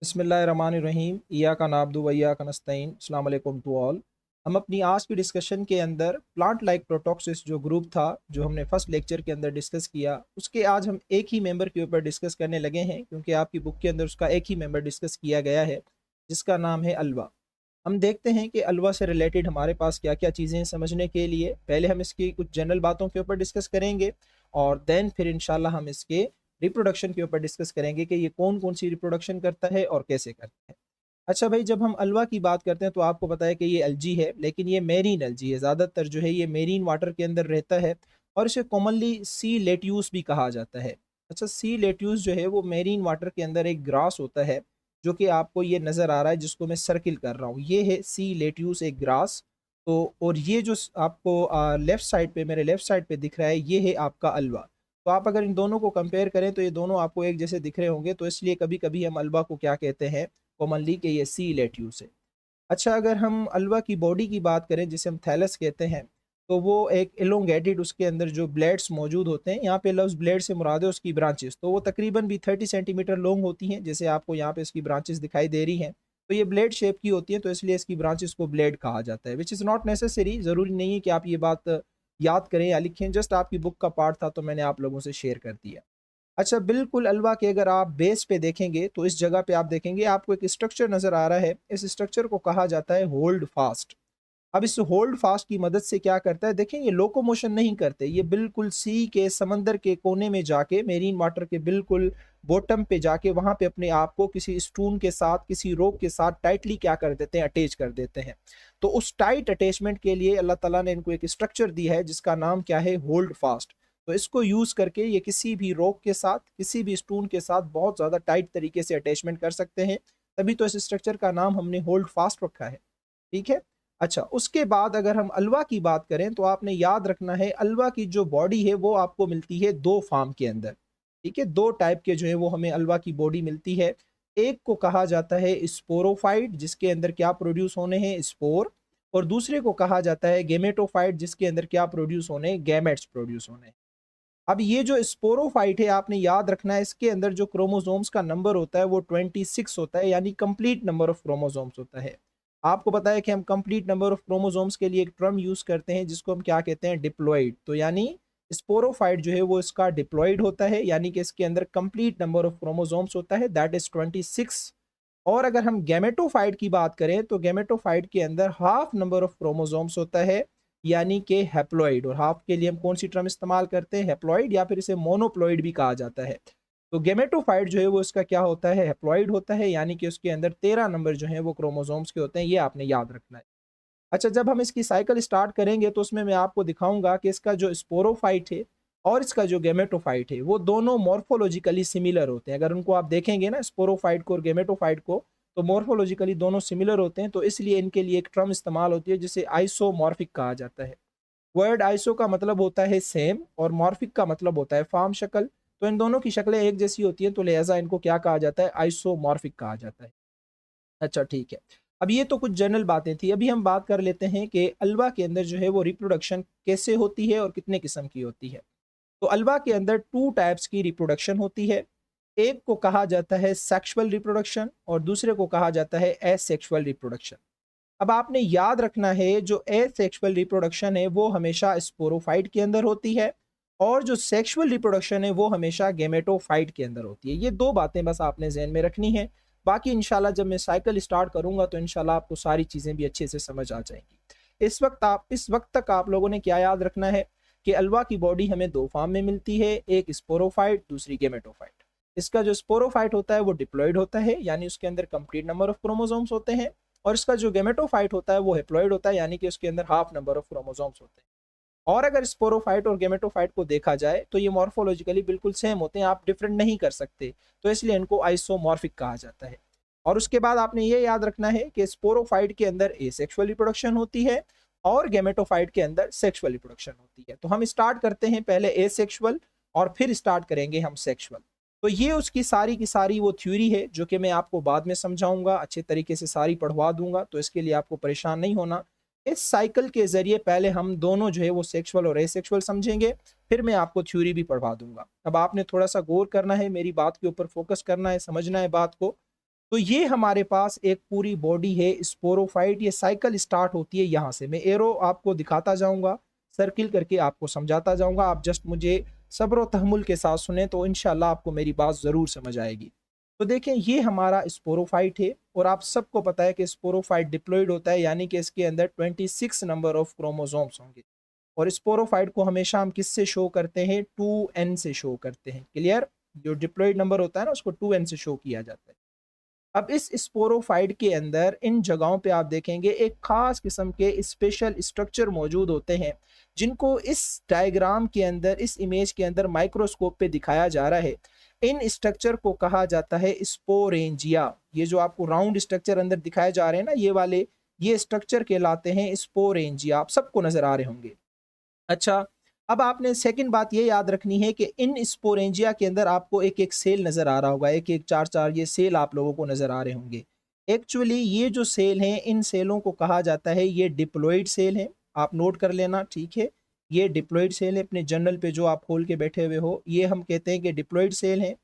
बिस्मिल्लाहिर्रहमानिर्रहीम इय्याका नअब्दु व इय्याका नस्तईन। अस्सलाम वालेकुम टू ऑल। हम अपनी आज की डिस्कशन के अंदर प्लांट लाइक प्रोटॉक्सिस जो ग्रुप था, जो हमने फर्स्ट लेक्चर के अंदर डिस्कस किया, उसके आज हम एक ही मेंबर के ऊपर डिस्कस करने लगे हैं, क्योंकि आपकी बुक के अंदर उसका एक ही मेंबर डिस्कस किया गया है जिसका नाम है अलवा। हम देखते हैं कि अलवा से रिलेटेड हमारे पास क्या क्या चीज़ें हैं समझने के लिए। पहले हम इसकी कुछ जनरल बातों के ऊपर डिस्कस करेंगे और देन फिर इंशाल्लाह हम इसके रिप्रोडक्शन के ऊपर डिस्कस करेंगे कि ये कौन कौन सी रिप्रोडक्शन करता है और कैसे करता है। अच्छा भाई, जब हम अलवा की बात करते हैं तो आपको पता है कि ये एलजी है, लेकिन ये मेरीन एलजी है। ज़्यादातर जो है ये मेरीन वाटर के अंदर रहता है और इसे कॉमनली सी लेट्यूस भी कहा जाता है। अच्छा, सी लेट्यूस जो है वो मेरीन वाटर के अंदर एक ग्रास होता है, जो कि आपको ये नज़र आ रहा है, जिसको मैं सर्किल कर रहा हूँ। ये है सी लेट्यूस, एक ग्रास। तो और ये जो आपको लेफ़्ट साइड पे, मेरे लेफ़्ट साइड पे दिख रहा है, ये है आपका अलवा। तो आप अगर इन दोनों को कंपेयर करें तो ये दोनों आपको एक जैसे दिख रहे होंगे, तो इसलिए कभी कभी हम अलवा को क्या कहते हैं कॉमनली, कि ये सी लेट्यूस है। अच्छा, अगर हम अलवा की बॉडी की बात करें, जिसे हम थैलस कहते हैं, तो वो एक एलोंगेटेड, उसके अंदर जो ब्लेड्स मौजूद होते हैं, यहाँ पे लफ्ज़ ब्लेड से मुराद है उसकी ब्रांचेस, तो वो तकरीबन भी 30 सेंटीमीटर लॉन्ग होती हैं, जैसे आपको यहाँ पे इसकी ब्रांचेस दिखाई दे रही हैं। तो ये ब्लेड शेप की होती हैं, तो इसलिए इसकी ब्रांचेस को ब्लेड कहा जाता है, विच इज़ नॉट नेसेसरी। ज़रूरी नहीं है कि आप ये बात याद करें या लिखें, जस्ट आपकी बुक का पार्ट था तो मैंने आप लोगों से शेयर कर दिया। अच्छा, बिल्कुल अलवा के अगर आप बेस पे देखेंगे तो इस जगह पे आप देखेंगे आपको एक स्ट्रक्चर नज़र आ रहा है। इस स्ट्रक्चर को कहा जाता है होल्ड फास्ट। अब इस होल्ड फास्ट की मदद से क्या करता है, देखें, ये लोकोमोशन नहीं करते, ये बिल्कुल सी के समंदर के कोने में जाके, मेरीन वाटर के बिल्कुल बॉटम पे जाके, वहां पे अपने आप को किसी स्टून के साथ, किसी रोक के साथ टाइटली क्या कर देते हैं, अटैच कर देते हैं। तो उस टाइट अटैचमेंट के लिए अल्लाह ताला ने इनको एक स्ट्रक्चर दिया है जिसका नाम क्या है, होल्ड फास्ट। तो इसको यूज करके ये किसी भी रोक के साथ, किसी भी स्टून के साथ बहुत ज्यादा टाइट तरीके से अटैचमेंट कर सकते हैं। तभी तो इस स्ट्रक्चर का नाम हमने होल्ड फास्ट रखा है। ठीक है। अच्छा, उसके बाद अगर हम अलवा की बात करें तो आपने याद रखना है, अलवा की जो बॉडी है वो आपको मिलती है दो फार्म के अंदर। ठीक है, दो टाइप के जो है वो हमें अलवा की बॉडी मिलती है। एक को कहा जाता है स्पोरोफाइट, जिसके अंदर क्या प्रोड्यूस होने हैं, स्पोर। और दूसरे को कहा जाता है गेमेटोफाइट, जिसके अंदर क्या प्रोड्यूस होने हैं, गैमेट्स प्रोड्यूस होने हैं। अब ये जो स्पोरोफाइट है, आपने याद रखना है, इसके अंदर जो क्रोमोसोम्स का नंबर होता है वो 26 होता है, यानी कंप्लीट नंबर ऑफ क्रोमोसोम्स होता है। आपको पता है कि हम कंप्लीट नंबर ऑफ क्रोमोसोम्स के लिए एक टर्म यूज करते हैं जिसको हम क्या कहते हैं, डिप्लॉइड। तो यानी स्पोरोफाइट जो है वो इसका डिप्लॉइड होता है, यानी कि इसके अंदर कंप्लीट नंबर ऑफ क्रोमोसोम्स होता है, दैट इज 26। और अगर हम गैमेटोफाइट की बात करें तो गैमेटोफाइट के अंदर हाफ नंबर ऑफ क्रोमोसोम्स होता है, यानी कि हैप्लॉइड। और हाफ के लिए हम कौन सी टर्म इस्तेमाल करते हैं, हैप्लॉइड, या फिर इसे मोनोप्लॉइड भी कहा जाता है। तो गेमेटोफाइट जो है वो इसका क्या होता है, हैप्लॉइड होता है, यानी कि उसके अंदर 13 नंबर जो है वो क्रोमोसोम्स के होते हैं, ये आपने याद रखना है। अच्छा, जब हम इसकी साइकिल स्टार्ट करेंगे तो उसमें मैं आपको दिखाऊंगा कि इसका जो स्पोरोफाइट है और इसका जो गेमेटोफाइट है वो दोनों मॉर्फोलॉजिकली सिमिलर होते हैं। अगर उनको आप देखेंगे ना, स्पोरोफाइट को और गेमेटोफाइट को, तो मॉर्फोलॉजिकली दोनों सिमिलर होते हैं, तो इसलिए इनके लिए एक टर्म इस्तेमाल होती है जिसे आइसोमॉर्फिक कहा जाता है। वर्ड आइसो का मतलब होता है सेम और मॉर्फिक का मतलब होता है फॉर्म, शक्ल। तो इन दोनों की शक्लें एक जैसी होती हैं, तो लिहाजा इनको क्या कहा जाता है, आइसोमॉर्फिक कहा जाता है। अच्छा ठीक है। अब ये तो कुछ जनरल बातें थी, अभी हम बात कर लेते हैं कि अलवा के अंदर जो है वो रिप्रोडक्शन कैसे होती है और कितने किस्म की होती है। तो अलवा के अंदर टू टाइप्स की रिप्रोडक्शन होती है। एक को कहा जाता है सेक्सुअल रिप्रोडक्शन और दूसरे को कहा जाता है एसेक्सुअल रिप्रोडक्शन। अब आपने याद रखना है, जो एसेक्सुअल रिप्रोडक्शन है वो हमेशा स्पोरोफाइट के अंदर होती है और जो सेक्सुअल रिप्रोडक्शन है वो हमेशा गेमेटोफाइट के अंदर होती है। ये दो बातें बस आपने जहन में रखनी है। बाकी इंशाल्लाह जब मैं साइकिल स्टार्ट करूंगा तो इंशाल्लाह आपको सारी चीज़ें भी अच्छे से समझ आ जाएंगी। इस वक्त तक आप लोगों ने क्या याद रखना है कि अलवा की बॉडी हमें दो फॉर्म में मिलती है, एक स्पोरोफाइट, दूसरी गेमेटोफाइट। इसका जो स्पोरोफाइट होता है वो डिप्लॉइड होता है, यानी उसके अंदर कंप्लीट नंबर ऑफ क्रोमोसोम्स होते हैं। और इसका जो गेमेटोफाइट होता है वो हेप्लॉइड होता है, यानी कि उसके अंदर हाफ नंबर ऑफ क्रोमोसोम्स होते हैं। और अगर स्पोरोफाइट और गेमेटोफाइट को देखा जाए तो ये मॉर्फोलॉजिकली बिल्कुल सेम होते हैं, आप डिफरेंट नहीं कर सकते, तो इसलिए इनको आइसोमॉर्फिक कहा जाता है। और उसके बाद आपने ये याद रखना है कि स्पोरोफाइट के अंदर एसेक्सुअल रिप्रोडक्शन होती है और गेमेटोफाइट के अंदर सेक्सुअल रिप्रोडक्शन होती है। तो हम स्टार्ट करते हैं पहले एसेक्सुअल और फिर स्टार्ट करेंगे हम सेक्सुअल। तो ये उसकी सारी की सारी वो थ्योरी है जो कि मैं आपको बाद में समझाऊंगा, अच्छे तरीके से सारी पढ़वा दूंगा, तो इसके लिए आपको परेशान नहीं होना। इस साइकिल के जरिए पहले हम दोनों जो है वो सेक्सुअल और एसेक्सुअल समझेंगे, फिर मैं आपको थ्योरी भी पढ़वा दूंगा। अब आपने थोड़ा सा गौर करना है, मेरी बात के ऊपर फोकस करना है, समझना है बात को। तो ये हमारे पास एक पूरी बॉडी है स्पोरोफाइट। ये साइकिल स्टार्ट होती है यहाँ से, मैं एरो आपको दिखाता जाऊंगा, सर्किल करके आपको समझाता जाऊंगा, आप जस्ट मुझे सब्र व तहम्मुल के साथ सुने तो इंशाल्लाह आपको मेरी बात ज़रूर समझ आएगी। तो देखें ये हमारा स्पोरोफाइट है और आप सबको पता है कि स्पोरोफाइट डिप्लॉयड होता है, यानी कि इसके अंदर 26 नंबर ऑफ क्रोमोसोम्स होंगे। और स्पोरोफाइट को हमेशा हम किससे शो करते हैं, 2n से शो करते हैं। क्लियर, जो डिप्लॉयड नंबर होता है ना उसको 2n से शो किया जाता है। अब इस स्पोरोफाइट के अंदर इन जगहों पे आप देखेंगे एक खास किस्म के स्पेशल स्ट्रक्चर मौजूद होते हैं, जिनको इस डायग्राम के अंदर, इस इमेज के अंदर माइक्रोस्कोप पे दिखाया जा रहा है। इन स्ट्रक्चर को कहा जाता है स्पोरेंजिया। ये जो आपको राउंड स्ट्रक्चर अंदर दिखाए जा रहे हैं ना, ये वाले, ये स्ट्रक्चर कहलाते हैं स्पोरेंजिया। आप सबको नजर आ रहे होंगे। अच्छा, अब आपने सेकंड बात ये याद रखनी है कि इन स्पोरेंजिया के अंदर आपको एक एक सेल नज़र आ रहा होगा, एक एक चार चार ये सेल आप लोगों को नज़र आ रहे होंगे। एक्चुअली ये जो सेल हैं, इन सेलों को कहा जाता है, ये डिप्लॉयड सेल हैं। आप नोट कर लेना, ठीक है। ये डिप्लॉयड सेल है, अपने जर्नल पे जो आप खोल के बैठे हुए हो, ये हम कहते हैं कि डिप्लॉयड सेल हैं,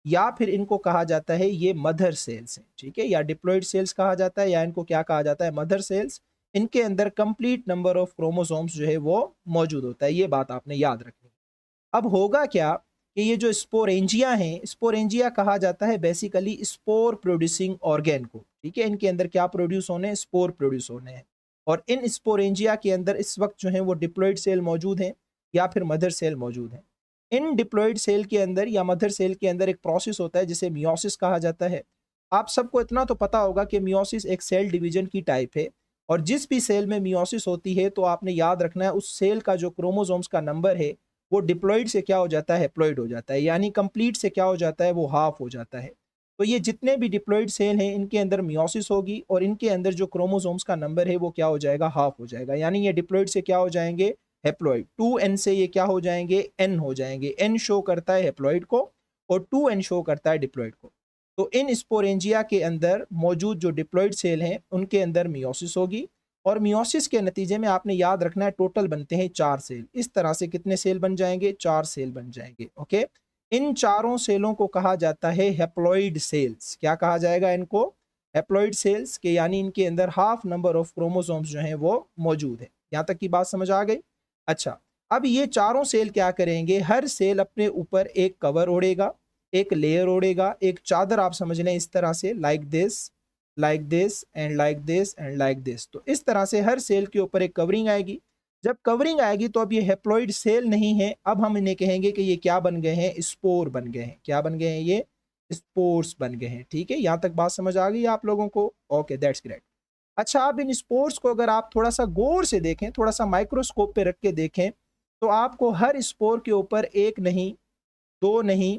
या फिर इनको कहा जाता है ये मदर सेल्स हैं, ठीक है। या डिप्लॉयड सेल्स कहा जाता है, या इनको क्या कहा जाता है, मदर सेल्स। इनके अंदर कंप्लीट नंबर ऑफ क्रोमोसोम्स जो है वो मौजूद होता है, ये बात आपने याद रखनी। अब होगा क्या कि ये जो स्पोरेंजिया हैं, स्पोरेंजिया कहा जाता है बेसिकली स्पोर प्रोड्यूसिंग ऑर्गेन को, ठीक है। इनके अंदर क्या प्रोड्यूस होने हैं, स्पोर प्रोड्यूस होने हैं। और इन स्पोरेंजिया के अंदर इस वक्त जो है वो डिप्लॉयड सेल मौजूद हैं या फिर मदर सेल मौजूद हैं। इन डिप्लॉयड सेल के अंदर या मदर सेल के अंदर एक प्रोसेस होता है जिसे मियोसिस कहा जाता है। आप सबको इतना तो पता होगा कि मियोसिस एक सेल डिवीजन की टाइप है, और जिस भी सेल में मियोसिस होती है तो आपने याद रखना है उस सेल का जो क्रोमोसोम्स का नंबर है वो डिप्लॉयड से क्या हो जाता है, हैप्लॉयड हो जाता है, यानी कंप्लीट से क्या हो जाता है, वो हाफ हो जाता है। तो ये जितने भी डिप्लॉयड सेल हैं इनके अंदर मियोसिस होगी और इनके अंदर जो क्रोमोसोम्स का नंबर है वो क्या हो जाएगा, हाफ हो जाएगा। यानी ये डिप्लॉयड से क्या हो जाएंगे, हैप्लॉयड। 2n से ये क्या हो जाएंगे, n हो जाएंगे। n शो करता है हैप्लॉयड को और 2n शो करता है डिप्लॉयड को। तो इन स्पोरेंजिया के अंदर मौजूद जो डिप्लॉयड सेल हैं उनके अंदर मियोसिस होगी, और मियोसिस के नतीजे में आपने याद रखना है टोटल बनते हैं 4 सेल। इस तरह से कितने सेल बन जाएंगे, 4 सेल बन जाएंगे। ओके, इन चारों सेलों को कहा जाता है हैप्लॉइड सेल्स। क्या कहा जाएगा इनको, हैप्लॉइड सेल्स के, यानी इनके अंदर हाफ नंबर ऑफ क्रोमोसोम्स जो हैं वो मौजूद है। यहाँ तक की बात समझ आ गई। अच्छा, अब ये चारों सेल क्या करेंगे, हर सेल अपने ऊपर एक कवर ओढ़ेगा, एक लेयर ओढ़ेगा, एक चादर आप समझ लें इस तरह से, like this, like this and like this and like this. तो इस तरह से हर सेल के ऊपर एक कवरिंग आएगी। जब कवरिंग आएगी तो अब ये हैप्लॉइड सेल नहीं है, अब हम इन्हें कहेंगे कि ये क्या बन गए हैं, स्पोर बन गए हैं। क्या बन गए हैं, ये स्पोर्स बन गए हैं। ठीक है, यहाँ तक बात समझ आ गई आप लोगों को। Okay, that's great. अच्छा, अब इन स्पोर्स को अगर आप थोड़ा सा गौर से देखें, थोड़ा सा माइक्रोस्कोप पे रख के देखें, तो आपको हर स्पोर के ऊपर एक नहीं, दो नहीं,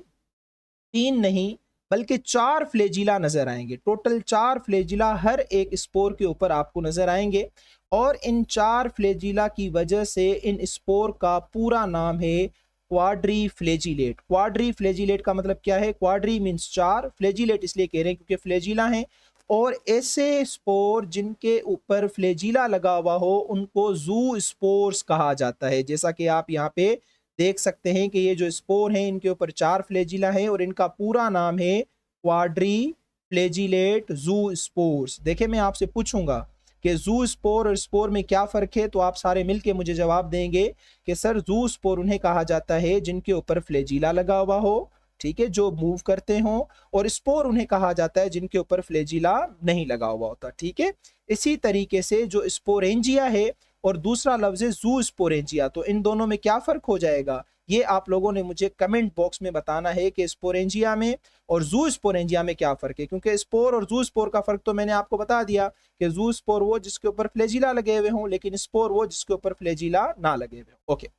तीन नहीं, बल्कि 4 फ्लेजिला नजर आएंगे। टोटल 4 फ्लेजिला हर एक स्पोर के ऊपर आपको नजर आएंगे, और इन 4 फ्लेजिला की वजह से इन स्पोर का पूरा नाम है क्वाड्री फ्लेजिलेट। क्वाड्री फ्लेजिलेट का मतलब क्या है, क्वाड्री मीन्स 4, फ्लेजिलेट इसलिए कह रहे हैं क्योंकि फ्लेजिला हैं, और ऐसे स्पोर जिनके ऊपर फ्लेजिला लगा हुआ हो उनको जू स्पोर्स कहा जाता है। जैसा कि आप यहाँ पे देख सकते हैं कि ये जो स्पोर हैं इनके ऊपर 4 फ्लेजिला है और इनका पूरा नाम है क्वाड्री फ्लेजिलेट जू स्पोर्स। देखिए, मैं आपसे पूछूंगा कि जू स्पोर और स्पोर में क्या फर्क है, तो आप सारे मिलके मुझे जवाब देंगे कि सर जू स्पोर उन्हें कहा जाता है जिनके ऊपर फ्लेजिला लगा हुआ हो, ठीक है, जो मूव करते हो, और स्पोर उन्हें कहा जाता है जिनके ऊपर फ्लेजिला नहीं लगा हुआ होता। ठीक है, इसी तरीके से जो स्पोरेंजिया है और दूसरा लफ्ज है जू स्पोरेंजिया, तो इन दोनों में क्या फर्क हो जाएगा, ये आप लोगों ने मुझे कमेंट बॉक्स में बताना है कि स्पोरेंजिया में और जू स्पोरेंजिया में क्या फर्क है। क्योंकि स्पोर और जू स्पोर का फर्क तो मैंने आपको बता दिया कि जू स्पोर वो जिसके ऊपर फ्लेजिला लगे हुए हों, लेकिन स्पोर वो जिसके ऊपर फ्लेजिला ना लगे हुए हों। ओके,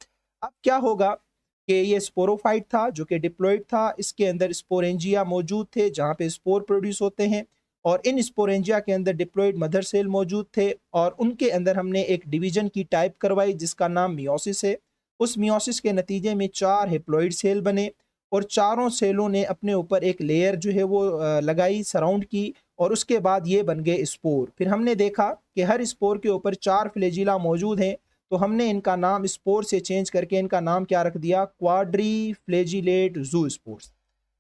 अब क्या होगा कि ये स्पोरोफाइट था जो कि डिप्लॉयड था, इसके अंदर स्पोरेंजिया मौजूद थे जहाँ पे स्पोर प्रोड्यूस होते हैं, और इन स्पोरेंजिया के अंदर डिप्लॉयड मदर सेल मौजूद थे, और उनके अंदर हमने एक डिवीजन की टाइप करवाई जिसका नाम मियोसिस है। उस मियोसिस के नतीजे में 4 हैप्लॉइड सेल बने, और चारों सेलों ने अपने ऊपर एक लेयर जो है वो लगाई, सराउंड की, और उसके बाद ये बन गए स्पोर। फिर हमने देखा कि हर स्पोर के ऊपर 4 फ्लेजिला मौजूद हैं, तो हमने इनका नाम स्पोर से चेंज करके इनका नाम क्या रख दिया, क्वाड्री फ्लेजिलेट जू स्पोर्स।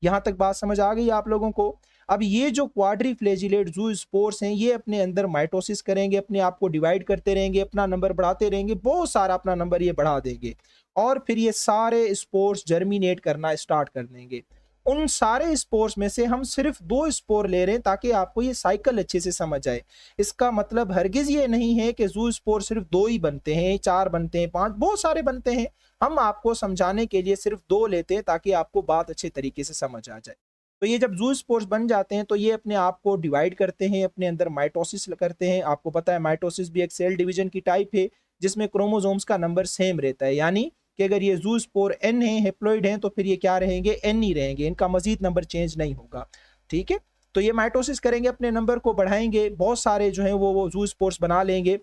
यहाँ तक बात समझ आ गई आप लोगों को। अब ये जो क्वाड्रीफ्लेजिलेट ज़ूस्पोर्स हैं ये अपने अंदर माइटोसिस करेंगे, अपने आप को डिवाइड करते रहेंगे, अपना नंबर बढ़ाते रहेंगे, बहुत सारा अपना नंबर ये बढ़ा देंगे और फिर ये सारे स्पोर्स जर्मिनेट करना स्टार्ट कर देंगे। उन सारे स्पोर्स में से हम सिर्फ 2 स्पोर ले रहे हैं ताकि आपको ये साइकिल अच्छे से समझ आए। इसका मतलब हरगिज ये नहीं है कि ज़ू स्पोर सिर्फ 2 ही बनते हैं, 4 बनते हैं, 5, बहुत सारे बनते हैं। हम आपको समझाने के लिए सिर्फ 2 लेते हैं ताकि आपको बात अच्छे तरीके से समझ आ जाए। तो ये जब ज़ू स्पोर्स बन जाते हैं तो ये अपने आप को डिवाइड करते हैं, अपने अंदर माइटोसिस करते हैं। आपको पता है माइटोसिस भी एक सेल डिवीजन की टाइप है जिसमें क्रोमोसोम्स का नंबर सेम रहता है, यानी कि अगर ये ज़ू स्पोर एन है, हेप्लॉइड हैं, तो फिर ये क्या रहेंगे, एन ही रहेंगे, इनका मजीद नंबर चेंज नहीं होगा। ठीक है, तो ये माइटोसिस करेंगे, अपने नंबर को बढ़ाएंगे, बहुत सारे जो है वो ज़ू स्पोर्स बना लेंगे।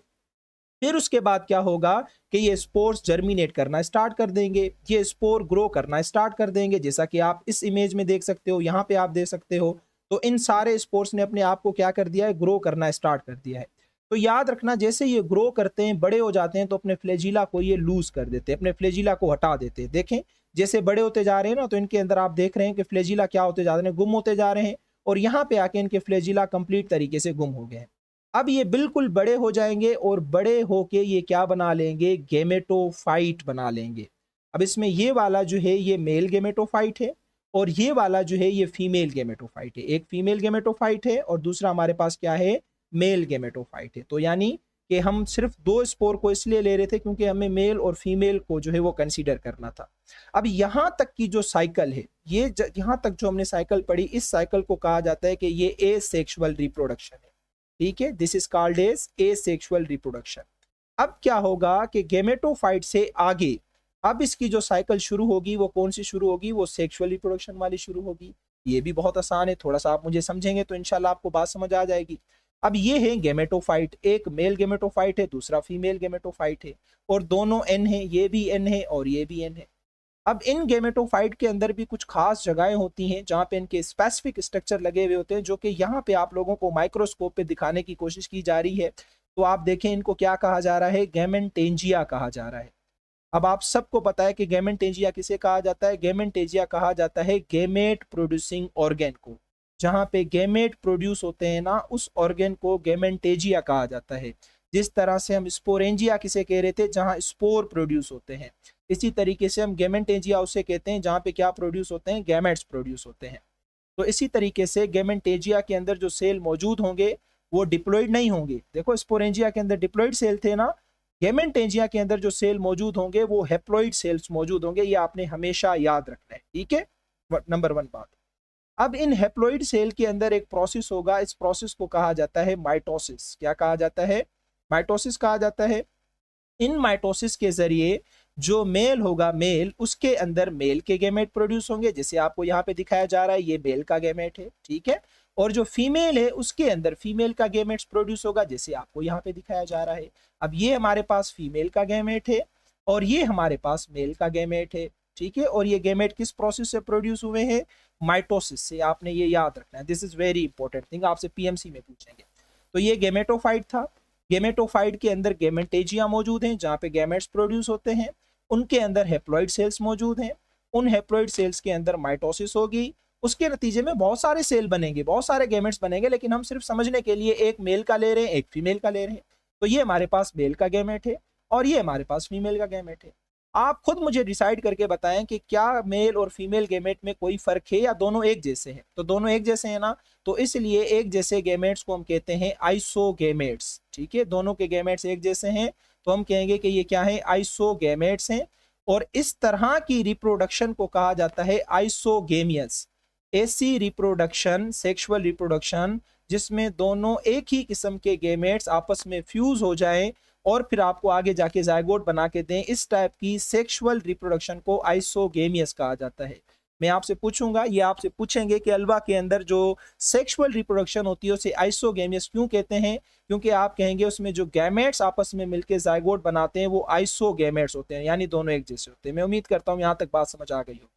फिर उसके बाद क्या होगा कि ये स्पोर्स जर्मिनेट करना स्टार्ट कर देंगे, ये स्पोर ग्रो करना स्टार्ट कर देंगे, जैसा कि आप इस इमेज में देख सकते हो, यहाँ पे आप देख सकते हो। तो इन सारे स्पोर्स ने अपने आप को क्या कर दिया है, ग्रो करना स्टार्ट कर दिया है। तो याद रखना, जैसे ये ग्रो करते हैं, बड़े हो जाते हैं, तो अपने फ्लैजिला को ये लूज कर देते हैं, अपने फ्लैजिला को हटा देते हैं। देखें जैसे बड़े होते जा रहे हैं ना, तो इनके अंदर आप देख रहे हैं कि फ्लैजिला क्या होते जा रहे हैं, गुम होते जा रहे हैं, और यहाँ पे आके इनके फ्लैजिला कंप्लीट तरीके से गुम हो गए हैं। अब ये बिल्कुल बड़े हो जाएंगे और बड़े होके ये क्या बना लेंगे, गेमेटोफाइट बना लेंगे। अब इसमें ये वाला जो है ये मेल गेमेटोफाइट है और ये वाला जो है ये फीमेल गेमेटोफाइट है। एक फीमेल गेमेटोफाइट है और दूसरा हमारे पास क्या है, मेल गेमेटोफाइट है। तो यानी कि हम सिर्फ 2 स्पोर को इसलिए ले रहे थे क्योंकि हमें मेल और फीमेल को जो है वो कंसीडर करना था। अब यहाँ तक की जो साइकिल है, ये यहाँ तक जो हमने साइकिल पढ़ी, इस साइकिल को कहा जाता है कि ये एसेक्सुअल रिप्रोडक्शन है। ठीक है, this is called as asexual reproduction. अब क्या होगा कि गेमेटोफाइट से आगे अब इसकी जो साइकिल शुरू होगी वो कौन सी शुरू होगी, वो सेक्सुअल रिप्रोडक्शन वाली शुरू होगी। ये भी बहुत आसान है, थोड़ा सा आप मुझे समझेंगे तो इंशाल्लाह आपको बात समझ आ जाएगी। अब ये है गेमेटोफाइट, एक मेल गेमेटोफाइट है, दूसरा फीमेल गेमेटोफाइट है, और दोनों एन है, ये भी एन है और ये भी एन है। अब इन गेमेटोफाइट के अंदर भी कुछ खास जगहें होती हैं जहाँ पे इनके स्पेसिफिक स्ट्रक्चर लगे हुए होते हैं, जो कि यहाँ पे आप लोगों को माइक्रोस्कोप पे दिखाने की कोशिश की जा रही है। तो आप देखें, इनको क्या कहा जा रहा है, गैमेटेंजिया कहा जा रहा है। अब आप सबको पता है कि गैमेटेंजिया किसे कहा जाता है, गैमेटेंजिया कहा जाता है गैमेट प्रोड्यूसिंग ऑर्गेन को। जहाँ पे गैमेट प्रोड्यूस होते हैं ना, उस ऑर्गेन को गैमेटेंजिया कहा जाता है। जिस तरह से हम स्पोरेंजिया किसे कह रहे थे, जहाँ स्पोर प्रोड्यूस होते हैं, इसी तरीके से हम गैमेटेंजिया उसे कहते हैं जहाँ पे क्या प्रोड्यूस होते हैं, गैमेट्स प्रोड्यूस होते हैं। तो इसी तरीके से गैमेटेंजिया के अंदर जो सेल मौजूद होंगे वो डिप्लॉइड नहीं होंगे। देखो स्पोरेंजिया के अंदर डिप्लॉइड सेल थे ना, गैमेटेंजिया के अंदर जो सेल मौजूद होंगे वो हेप्लॉइड सेल्स मौजूद होंगे। ये आपने हमेशा याद रखना है, ठीक है, नंबर 1 बात। अब इन हेप्लॉइड सेल के अंदर एक प्रोसेस होगा, इस प्रोसेस को कहा जाता है माइटोसिस। क्या कहा जाता है, माइटोसिस कहा जाता है। इन माइटोसिस के जरिए जो मेल होगा, मेल, उसके अंदर मेल के गैमेट प्रोड्यूस होंगे, जैसे आपको यहाँ पे दिखाया जा रहा है, ये मेल का गैमेट है, ठीक है। और जो फीमेल है उसके अंदर फीमेल का गैमेट्स प्रोड्यूस होगा, जैसे आपको यहाँ पे दिखाया जा रहा है। अब ये हमारे पास फीमेल का गैमेट है और ये हमारे पास मेल का गैमेट है, ठीक है। और ये गैमेट किस प्रोसेस से प्रोड्यूस हुए हैं, माइटोसिस से। आपने ये याद रखना है, this is very important thing, आपसे पीएमसी में पूछेंगे। तो ये गैमेटोफाइट था। गैमेटोफाइट के अंदर गैमेटेंजिया मौजूद हैं जहाँ पे गैमेट्स प्रोड्यूस होते हैं, उनके अंदर हेप्लॉइड सेल्स मौजूद हैं, उन हेप्लॉइड सेल्स के अंदर माइटोसिस होगी, उसके नतीजे में बहुत सारे सेल बनेंगे, बहुत सारे गैमेट्स बनेंगे, लेकिन हम सिर्फ समझने के लिए एक मेल का ले रहे हैं, एक फीमेल का ले रहे हैं। तो ये हमारे पास मेल का गैमेट है और ये हमारे पास फीमेल का गैमेट है। आप खुद मुझे डिसाइड करके बताएं कि क्या मेल और फीमेल गैमेट में कोई फर्क है या दोनों एक जैसे हैं। तो दोनों एक जैसे हैं ना, तो इसलिए एक जैसे गैमेट्स को हम कहते हैं आइसोगैमेट्स, ठीक है। दोनों के गैमेट्स एक जैसे हैं तो हम कहेंगे कि ये क्या है, आइसोगैमेट्स हैं। और इस तरह की रिप्रोडक्शन को कहा जाता है आइसोगेमियस। ऐसी रिप्रोडक्शन, सेक्सुअल रिप्रोडक्शन, जिसमें दोनों एक ही किस्म के गैमेट्स आपस में फ्यूज हो जाएं और फिर आपको आगे जाके जायगोट बना के दें, इस टाइप की सेक्सुअल रिप्रोडक्शन को आइसोगेमियस कहा जाता है। मैं आपसे पूछूंगा, ये आपसे पूछेंगे कि अल्वा के अंदर जो सेक्सुअल रिप्रोडक्शन होती है उसे आइसोगेमियस क्यों कहते हैं, क्योंकि आप कहेंगे उसमें जो गैमेट्स आपस में मिलकर जायगोट बनाते हैं वो आइसोगैमेट्स होते हैं, यानी दोनों एक जैसे होते हैं। मैं उम्मीद करता हूँ यहाँ तक बात समझ आ गई हो।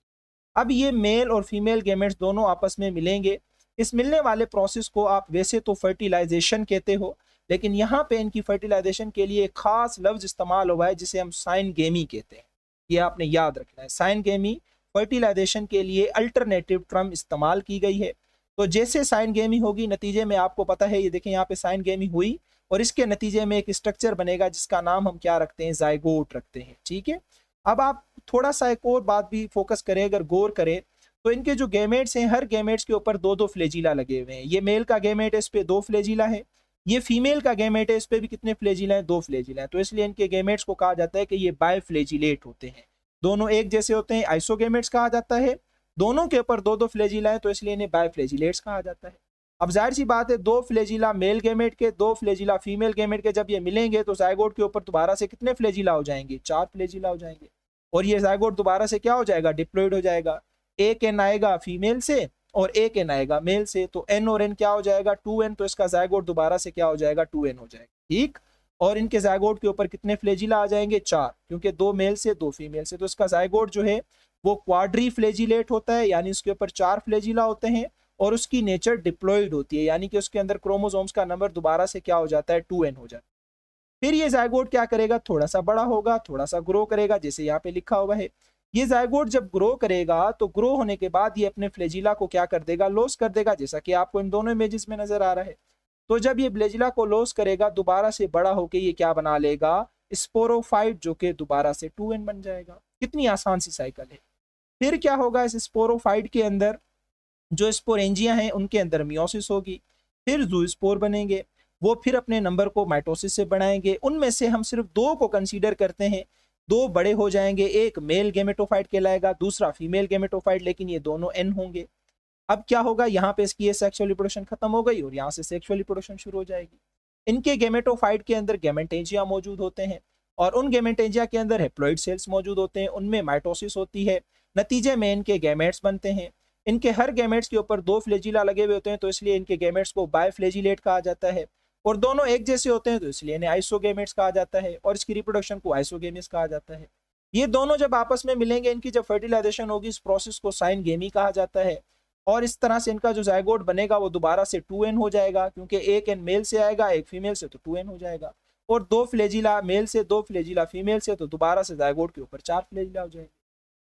अब ये मेल और फीमेल गैमेट्स दोनों आपस में मिलेंगे। इस मिलने वाले प्रोसेस को आप वैसे तो फर्टिलाइजेशन कहते हो, लेकिन यहाँ पे इनकी फर्टिलाइजेशन के लिए एक खास लफ्ज इस्तेमाल हुआ है जिसे हम साइनगेमी कहते हैं। ये आपने याद रखना है, साइनगेमी फर्टिलाइजेशन के लिए अल्टरनेटिव टर्म इस्तेमाल की गई है। तो जैसे साइन गेमी होगी, नतीजे में आपको पता है, ये देखें यहाँ पे साइन गेमी हुई और इसके नतीजे में एक स्ट्रक्चर बनेगा जिसका नाम हम क्या रखते हैं, जाइगोट रखते हैं। ठीक है, अब आप थोड़ा सा एक और बात भी फोकस करें, अगर गौर करें तो इनके जो गेमेट्स हैं, हर गेमेट्स के ऊपर दो दो फ्लेजिला लगे हुए हैं। ये मेल का गेमेट है, इस पे दो फ्लेजिला है। ये फीमेल का गेमेट है, इस पे भी कितने फ्लेजिला हैं, दो फ्लेजिला हैं। तो इसलिए इनके गेमेट्स को कहा जाता है कि ये बायफ्लेजिलेट होते हैं, दोनों एक जैसे होते हैं, आइसोगेमेट्स कहा जाता है। दोनों के ऊपर दो दो फ्लेजिला है तो इसलिए इन्हें बायफ्लेजिलेट्स कहा जाता है। अब जाहिर सी बात है, दो फ्लेजिला मेल गेमेट के, दो फ्लेजिला फीमेल गेमेट के जब ये मिलेंगे तो जाइगोट के ऊपर दोबारा से कितने फ्लेजिला हो जाएंगे, चार फ्लेजिला हो जाएंगे। और ये जाइगोट दोबारा से क्या हो जाएगा, डिप्लॉइड हो जाएगा। एक एन आएगा फीमेल से और एक एन आएगा मेल से, तो एन और एन क्या हो जाएगा, 2n। तो इसका जाइगोट दोबारा से क्या हो जाएगा, 2n हो जाएगा। ठीक, और इनके जाइगोट के ऊपर कितने फ्लेजिला आ जाएंगे, चार, क्योंकि दो मेल से दो फीमेल से। तो इसका जाइगोट जो है वो क्वाड्री फ्लेजिलेट होता है, यानी उसके ऊपर चार फ्लेजिला होते हैं और उसकी नेचर डिप्लॉइड होती है, यानी कि उसके अंदर क्रोमोसोम्स का नंबर दोबारा से क्या हो जाता है, 2n हो जाता है। फिर ये जाइगोट क्या करेगा, थोड़ा सा बड़ा होगा, थोड़ा सा ग्रो करेगा, जैसे यहाँ पे लिखा हुआ है। ये जाइगोट जब ग्रो करेगा तो ग्रो होने के बाद ये अपने फ्लेजिला को क्या कर देगा, लॉस कर देगा, जैसा कि आपको इन दोनों इमेजेस में नजर आ रहा है। तो जब ये फ्लेजिला को लॉस करेगा, दोबारा से बड़ा होके ये क्या बना लेगा, स्पोरोफाइट, जो कि दोबारा से 2n बन जाएगा। कितनी आसान सी साइकिल है। फिर क्या होगा, इस स्पोरोफाइट के अंदर जो स्पोरेंजिया हैं उनके अंदर मियोसिस होगी, फिर जूस्पोर बनेंगे, वो फिर अपने नंबर को माइटोसिस से बढ़ाएंगे। उनमें से हम सिर्फ दो को कंसीडर करते हैं, दो बड़े हो जाएंगे, एक मेल गेमेटोफाइट कहलाएगा, दूसरा फीमेल गेमेटोफाइट, लेकिन ये दोनों एन होंगे। अब क्या होगा, यहाँ पे इसकी ये सेक्सुअल रिप्रोडक्शन खत्म हो गई और यहाँ से सेक्सुअल रिप्रोडक्शन शुरू हो जाएगी। इनके गेमेटोफाइट के अंदर गेमेटेंजिया मौजूद होते हैं और उन गेमेटेंजिया के अंदर हेप्लॉइड सेल्स मौजूद होते हैं, उनमें माइटोसिस होती है, नतीजे में इनके गैमेट्स बनते हैं। इनके हर गैमेट्स के ऊपर दो फ्लेजिला लगे हुए होते हैं, तो इसलिए इनके गैमेट्स को बायफ्लेजिलेट कहा जाता है। और दोनों एक जैसे होते हैं तो इसलिए इन्हें आइसोगेमेट्स कहा जाता है और इसकी रिप्रोडक्शन को आइसोगेमिस कहा जाता है। ये दोनों जब आपस में मिलेंगे, इनकी जब फर्टिलाइजेशन होगी, इस प्रोसेस को साइन गेमी कहा जाता है। और इस तरह से इनका जो जाइगोट बनेगा वो दोबारा से 2n हो जाएगा, क्योंकि एक एन मेल से आएगा, एक फीमेल से, तो 2n हो जाएगा। और दो फ्लेजिला मेल से, दो फ्लेजिला फीमेल से, तो दोबारा से जाइगोट के ऊपर चार फ्लेजिला हो जाएंगे।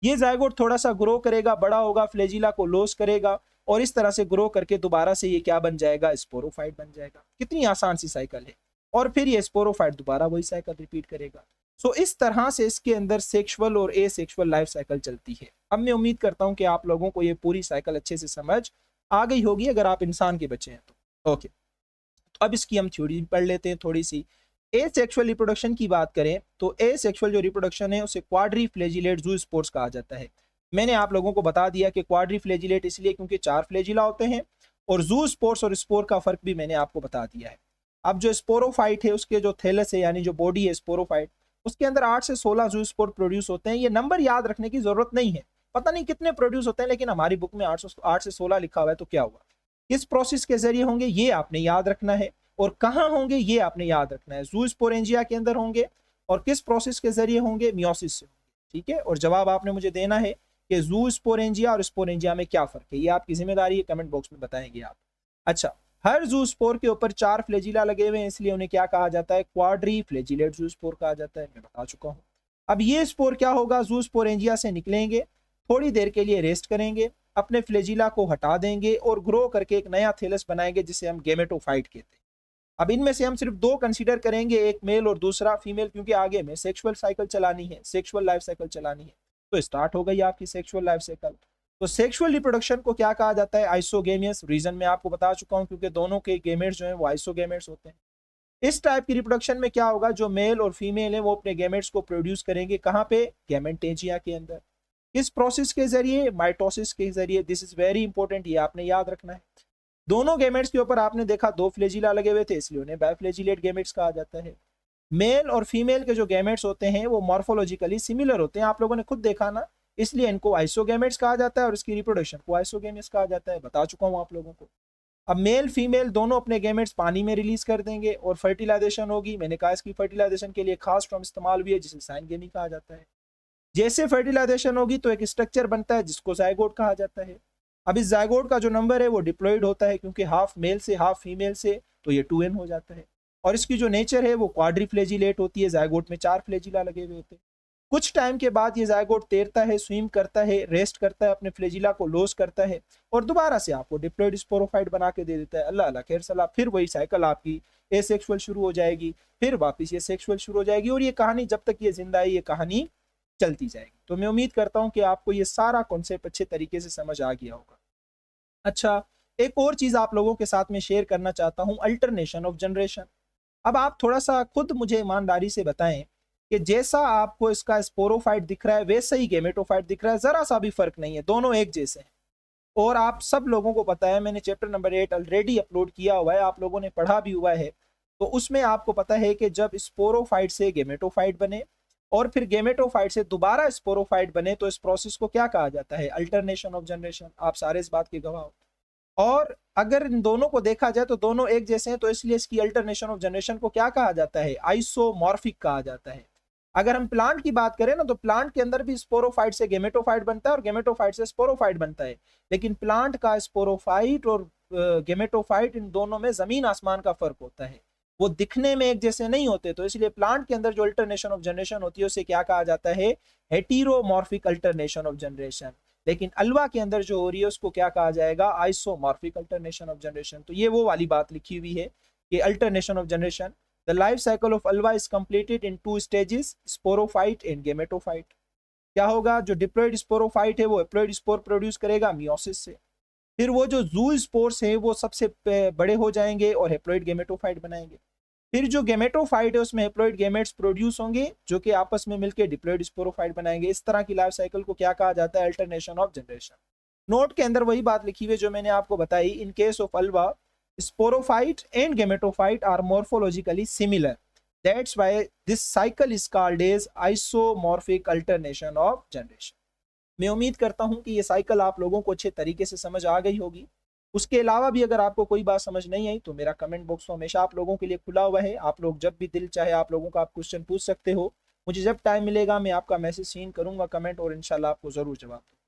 ये जाइगोट थोड़ा सा ग्रो करेगा, बड़ा होगा, फ्लेजिला को लॉस करेगा और इस तरह से ग्रो करके दोबारा से ये क्या बन जाएगा, स्पोरोफाइट बन जाएगा। कितनी आसान सी साइकिल है। और फिर ये स्पोरोफाइट दोबारा वही साइकिल रिपीट करेगा। सो इस तरह से इसके अंदर सेक्सुअल और एसेक्सुअल लाइफ साइकिल चलती है। अब मैं उम्मीद करता हूं कि आप लोगों को ये पूरी साइकिल अच्छे से समझ आ गई होगी, अगर आप इंसान के बच्चे हैं तो। ओके, तो अब इसकी हम थ्योरी पढ़ लेते हैं थोड़ी सी। एसेक्सुअल रिप्रोडक्शन की बात करें तो एसेक्सुअल जो रिप्रोडक्शन है उसे क्वाड्रीफ्लेजिलेट ज़ूस्पोर्स कहा जाता है। मैंने आप लोगों को बता दिया कि क्वाड्रीफ्लेजिलेट इसलिए क्योंकि चार फ्लेजिला होते हैं, और ज़ूस्पोर्स और स्पोर का फर्क भी मैंने आपको बता दिया है। अब जो स्पोरोफाइट है उसके जो थैलस है, यानी जो बॉडी है स्पोरोफाइट, उसके अंदर 8 से 16 ज़ूस्पोर प्रोड्यूस होते हैं। ये नंबर याद रखने की जरूरत नहीं है, पता नहीं कितने प्रोड्यूस होते हैं, लेकिन हमारी बुक में 8 से 16 लिखा हुआ है। तो क्या हुआ, किस प्रोसेस के जरिए होंगे ये आपने याद रखना है, और कहाँ होंगे ये आपने याद रखना है। ज़ूस्पोरेंजिया के अंदर होंगे और किस प्रोसेस के जरिए होंगे, मियोसिस से होंगे। ठीक है, और जवाब आपने मुझे देना है कि ज़ूस्पोरेंजिया और स्पोरेंजिया में क्या फर्क है, ये आपकी जिम्मेदारी है, कमेंट बॉक्स में बताएंगे आप। अच्छा, हर ज़ूस्पोर के ऊपर चार फ्लेजिला लगे हुए हैं, इसलिए उन्हें क्या कहा जाता है, क्वाड्रीफ्लेजिलेट ज़ूस्पोर कहा जाता है, मैं बता चुका हूँ। अब ये स्पोर क्या होगा, ज़ूस्पोरेंजिया से निकलेंगे, थोड़ी देर के लिए रेस्ट करेंगे, अपने फ्लेजिला को हटा देंगे और ग्रो करके एक नया थैलस बनाएंगे जिसे हम गेमेटोफाइट कहते हैं। अब इनमें से हम सिर्फ दो कंसीडर करेंगे, एक मेल और दूसरा फीमेल, क्योंकि आगे में सेक्सुअल साइकिल चलानी है, सेक्सुअल लाइफ साइकिल चलानी है। तो स्टार्ट हो गई आपकी सेक्सुअल लाइफ साइकिल। तो सेक्सुअल रिप्रोडक्शन को क्या कहा जाता है, आइसोगेमियस। रीजन मैं आपको बता चुका हूं, क्योंकि दोनों के गेमेट्स जो हैं वो आइसोगेमेट्स होते हैं। इस टाइप की रिप्रोडक्शन में क्या होगा, जो मेल और फीमेल है वो अपने गेमेट्स को प्रोड्यूस करेंगे, कहाँ पे, गेमेटेंजिया के अंदर। किस प्रोसेस के जरिए, माइटोसिस के जरिए। दिस इज वेरी इंपॉर्टेंट, ये आपने याद रखना है। दोनों गेमेट्स के ऊपर आपने देखा दो फ्लेजिला लगे हुए थे, इसलिए उन्हें बायफ्लेजिलेट गेमेट्स कहा जाता है। मेल और फीमेल के जो गेमेट्स होते हैं वो मॉर्फोलॉजिकली सिमिलर होते हैं, आप लोगों ने खुद देखा ना, इसलिए इनको आइसोगेमेट्स कहा जाता है और इसकी रिप्रोडक्शन को आइसोगेमिस कहा जाता है, बता चुका हूं आप लोगों को। अब मेल फीमेल दोनों अपने गेमेट्स पानी में रिलीज कर देंगे और फर्टिलाइजेशन होगी। मैंने कहा इसकी फर्टिलाइजेशन के लिए खास टर्म इस्तेमाल हुई है जिसे साइन गेमी कहा जाता है। जैसे फर्टिलाइजेशन होगी तो एक स्ट्रक्चर बनता है जिसको जाइगोट कहा जाता है। अब इस जाइगोट का जो नंबर है वो डिप्लॉइड होता है, क्योंकि हाफ मेल से हाफ फीमेल से, तो ये 2n हो जाता है। और इसकी जो नेचर है वो क्वाड्रीफ्लेजिलेट होती है, जाइगोट में चार फ्लेजिला लगे हुए होते हैं। कुछ टाइम के बाद ये जायगोट तैरता है, स्विम करता है, रेस्ट करता है, अपने फ्लैजिला को लॉस करता है और दोबारा से आपको डिप्लॉयड स्पोरोफाइट बना के दे देता है। अल्लाह अल्लाह खैर सलाह, फिर वही साइकिल आपकी एसेक्सुअल शुरू हो जाएगी, फिर वापस ये सेक्सुअल शुरू हो जाएगी और ये कहानी जब तक ये जिंदा है ये कहानी चलती जाएगी। तो मैं उम्मीद करता हूँ कि आपको ये सारा कॉन्सेप्ट अच्छे तरीके से समझ आ गया होगा। अच्छा, एक और चीज आप लोगों के साथ में शेयर करना चाहता हूँ, अल्टरनेशन ऑफ जनरेशन। अब आप थोड़ा सा खुद मुझे ईमानदारी से बताएं कि जैसा आपको इसका स्पोरोफाइट दिख रहा है वैसा ही गेमेटोफाइट दिख रहा है, जरा सा भी फर्क नहीं है, दोनों एक जैसे हैं। और आप सब लोगों को पता है, मैंने चैप्टर नंबर 8 ऑलरेडी अपलोड किया हुआ है, आप लोगों ने पढ़ा भी हुआ है। तो उसमें आपको पता है कि जब स्पोरोफाइट से गेमेटोफाइट बने और फिर गेमेटोफाइट से दोबारा स्पोरोफाइट बने तो इस प्रोसेस को क्या कहा जाता है, अल्टरनेशन ऑफ जनरेशन। आप सारे इस बात के गवाह हो। और अगर इन दोनों को देखा जाए तो दोनों एक जैसे हैं, तो इसलिए इसकी अल्टरनेशन ऑफ जनरेशन को क्या कहा जाता है, आइसोमॉर्फिक कहा जाता है। अगर हम प्लांट की बात करें ना, तो प्लांट के अंदर भी स्पोरोफाइट से गेमेटोफाइट बनता है और गेमेटोफाइट से स्पोरोफाइट बनता है, लेकिन प्लांट का स्पोरोफाइट और गेमेटोफाइट इन दोनों में जमीन आसमान का फर्क होता है, वो दिखने में एक जैसे नहीं होते। तो इसलिए प्लांट के अंदर जो अल्टरनेशन ऑफ जनरेशन होती है उसे क्या कहा जाता है, हेटेरोमॉर्फिक अल्टरनेशन ऑफ जनरेशन। लेकिन अल्वा के अंदर जो हो रही है उसको क्या कहा जाएगा, आइसोमॉर्फिक अल्टरनेशन ऑफ जनरेशन। तो ये वो वाली बात लिखी हुई है कि alternation of generation, the life cycle of Alva is completed in 2 stages, sporophyte and gametophyte. क्या होगा, जो डिप्लॉयड स्पोरोफाइट है वो एप्लॉयड स्पोर प्रोड्यूस करेगा मियोसिस से, फिर वो जो जूल स्पोर्स हैं वो सबसे बड़े हो जाएंगे और हेप्लॉइड गेमेटोफाइट बनाएंगे। फिर जो गेमेटोफाइट है उसमें हेप्लॉइड गेमेट्स प्रोड्यूस होंगे जो कि आपस में मिलकर डिप्लॉयड स्पोरोफाइट बनाएंगे। इस तरह की लाइफ साइकिल को क्या कहा जाता है, अल्टरनेशन ऑफ जनरेशन। नोट के अंदर वही बात लिखी हुई है जो मैंने आपको बताई, in case of Ulva sporophyte and gametophyte are morphologically similar, that's why this cycle is called as isomorphic alternation of generation. मैं उम्मीद करता हूं कि ये साइकिल आप लोगों को अच्छे तरीके से समझ आ गई होगी। उसके अलावा भी अगर आपको कोई बात समझ नहीं आई तो मेरा कमेंट बॉक्स तो हमेशा आप लोगों के लिए खुला हुआ है, आप लोग जब भी दिल चाहे आप लोगों का आप क्वेश्चन पूछ सकते हो। मुझे जब टाइम मिलेगा मैं आपका मैसेज सीन करूंगा कमेंट और इंशाल्लाह आपको ज़रूर जवाब दूँ।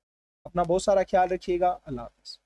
अपना बहुत सारा ख्याल रखिएगा। अल्लाह हाफ़िज़।